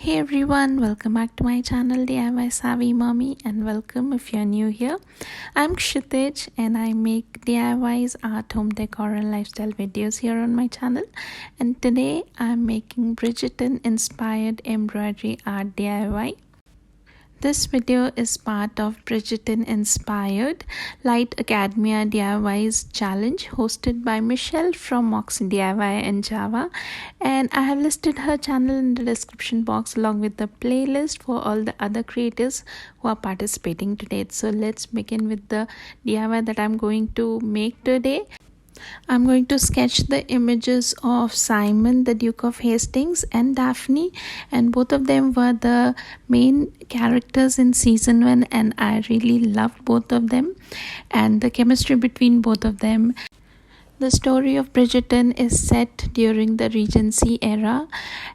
Hey everyone, welcome back to my channel DIY Savvy Mommy, and welcome if you're new here. I'm Kshitij and I make DIYs, art, home decor and lifestyle videos here on my channel. And today I'm making Bridgerton inspired embroidery art DIY. This video is part of Bridgerton Inspired Light Academia DIYs challenge hosted by Michelle from Moxie DIY in Java, and I have listed her channel in the description box along with the playlist for all the other creators who are participating today. So let's begin with the DIY that I'm going to make today. I'm going to sketch the images of Simon, the Duke of Hastings, and Daphne, and both of them were the main characters in season 1, and I really loved both of them and the chemistry between both of them. The story of Bridgerton is set during the Regency era,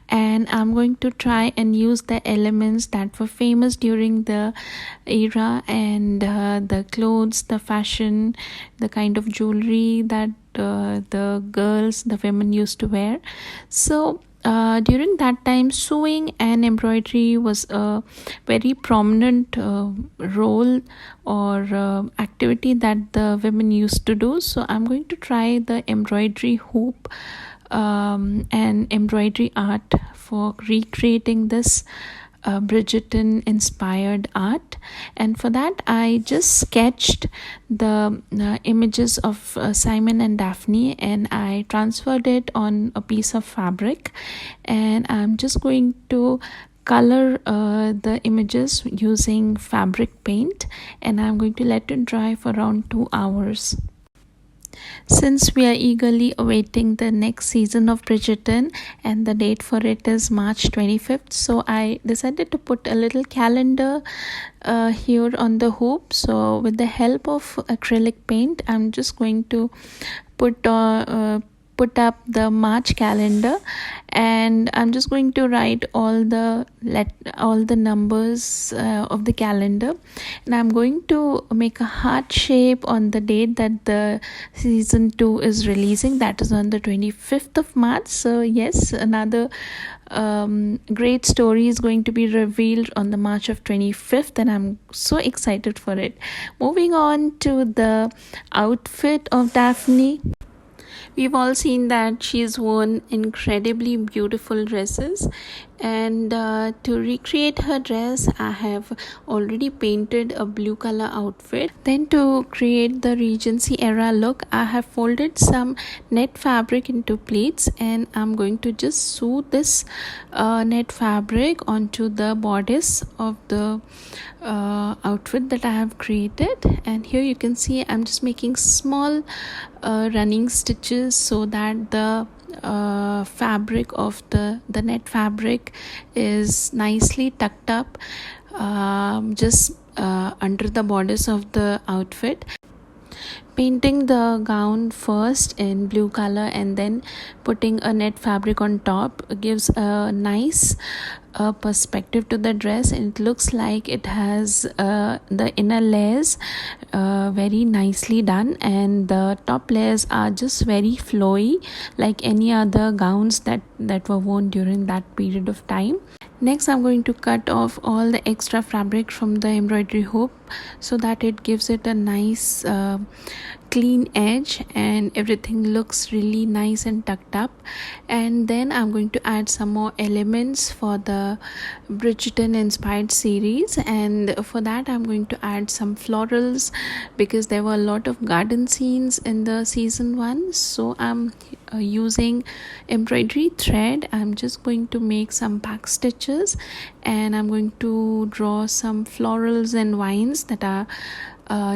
and I'm going to try and use the elements that were famous during the era, and the clothes, the fashion, the kind of jewelry that the women used to wear. So during that time, sewing and embroidery was a very prominent role or activity that the women used to do. So I'm going to try the embroidery hoop and embroidery art for recreating this Bridgerton inspired art. And for that I just sketched the images of Simon and Daphne, and I transferred it on a piece of fabric, and I'm just going to color the images using fabric paint, and I'm going to let it dry for around 2 hours. Since we are eagerly awaiting the next season of Bridgerton and the date for it is March 25th, so I decided to put a little calendar here on the hoop. So with the help of acrylic paint, I'm just going to put up the March calendar, and I'm just going to write all the numbers of the calendar, and I'm going to make a heart shape on the date that the season 2 is releasing, that is on the 25th of March. So yes, another great story is going to be revealed on the March of 25th, and I'm so excited for it. Moving on to the outfit of Daphne. We've all seen that she's worn incredibly beautiful dresses, and to recreate her dress I have already painted a blue color outfit. Then to create the Regency era look, I have folded some net fabric into pleats, and I'm going to just sew this net fabric onto the bodice of the outfit that I have created. And here you can see I'm just making small running stitches so that the fabric of the net fabric is nicely tucked up just under the bodice of the outfit. Painting the gown first in blue color and then putting a net fabric on top gives a nice perspective to the dress, and it looks like it has the inner layers very nicely done, and the top layers are just very flowy like any other gowns that were worn during that period of time. Next, I'm going to cut off all the extra fabric from the embroidery hoop so that it gives it a nice clean edge and everything looks really nice and tucked up. And then I'm going to add some more elements for the Bridgerton inspired series, and for that I'm going to add some florals because there were a lot of garden scenes in the season 1. So I'm using embroidery thread. I'm just going to make some back stitches, and I'm going to draw some florals and vines that are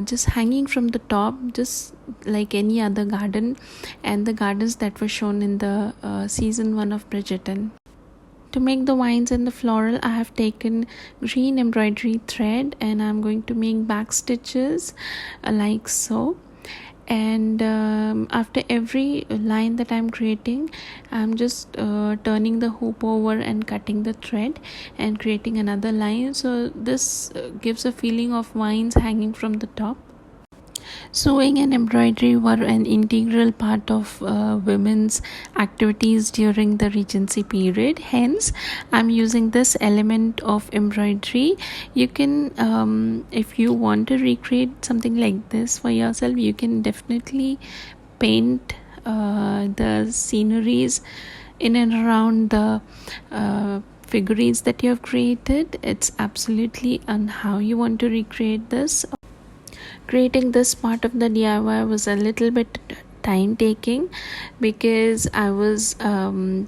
just hanging from the top, just like any other garden and the gardens that were shown in the season 1 of Bridgerton. To make the vines and the floral, I have taken green embroidery thread, and I'm going to make back stitches like so. And after every line that I'm creating, I'm just turning the hoop over and cutting the thread and creating another line. So this gives a feeling of vines hanging from the top. Sewing and embroidery were an integral part of women's activities during the Regency period. Hence, I'm using this element of embroidery. You can, if you want to recreate something like this for yourself, you can definitely paint the sceneries in and around the figurines that you have created. It's absolutely on how you want to recreate this. Creating this part of the DIY was a little bit time taking because I was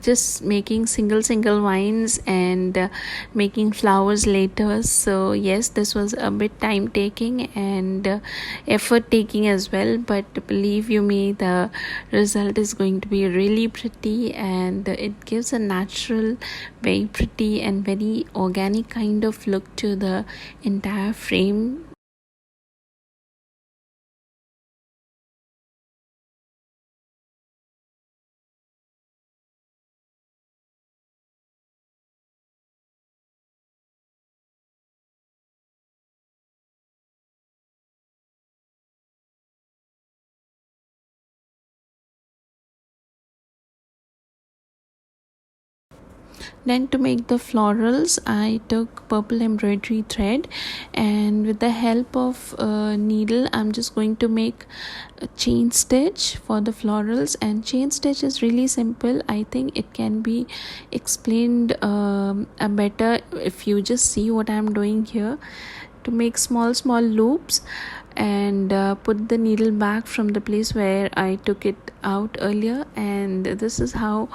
just making single vines and making flowers later. So yes, this was a bit time taking and effort taking as well, but believe you me, the result is going to be really pretty, and it gives a natural, very pretty and very organic kind of look to the entire frame. Then to make the florals, I took purple embroidery thread, and with the help of a needle, I'm just going to make a chain stitch for the florals. And chain stitch is really simple. I think it can be explained a better if you just see what I'm doing here. To make small loops and put the needle back from the place where I took it out earlier, and this is how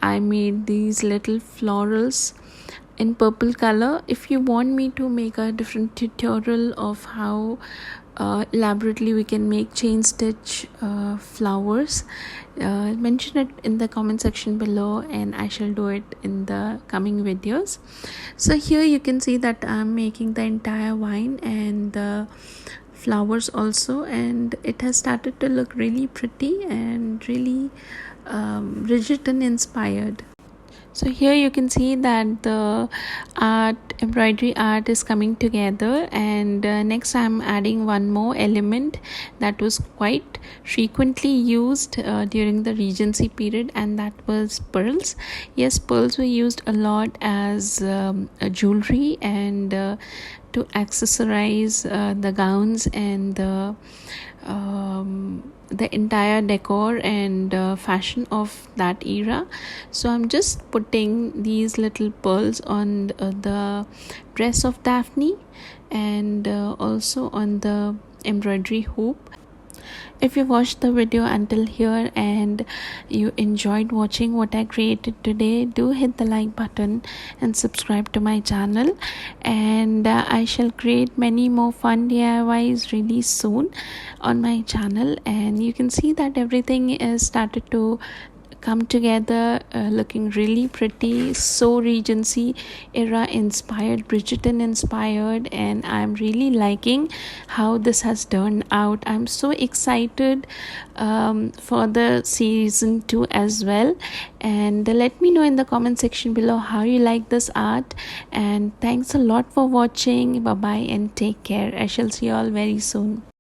I made these little florals in purple color. If you want me to make a different tutorial of how elaborately we can make chain stitch flowers, mention it in the comment section below and I shall do it in the coming videos. So here you can see that I'm making the entire vine and the flowers also, and it has started to look really pretty and really Bridgerton inspired. So here you can see that the embroidery art is coming together, and next I'm adding one more element that was quite frequently used during the Regency period, and that was pearls. Yes, pearls were used a lot as a jewelry and to accessorize the gowns and the entire decor and fashion of that era. So I'm just putting these little pearls on the dress of Daphne and also on the embroidery hoop. If you watched the video until here and you enjoyed watching what I created today, do hit the like button and subscribe to my channel, and I shall create many more fun DIYs really soon on my channel. And you can see that everything is started to come together, looking really pretty, so Regency era inspired, Bridgerton inspired, and I'm really liking how this has turned out. I'm so excited for the season 2 as well, and let me know in the comment section below how you like this art. And thanks a lot for watching. Bye bye and take care. I shall see you all very soon.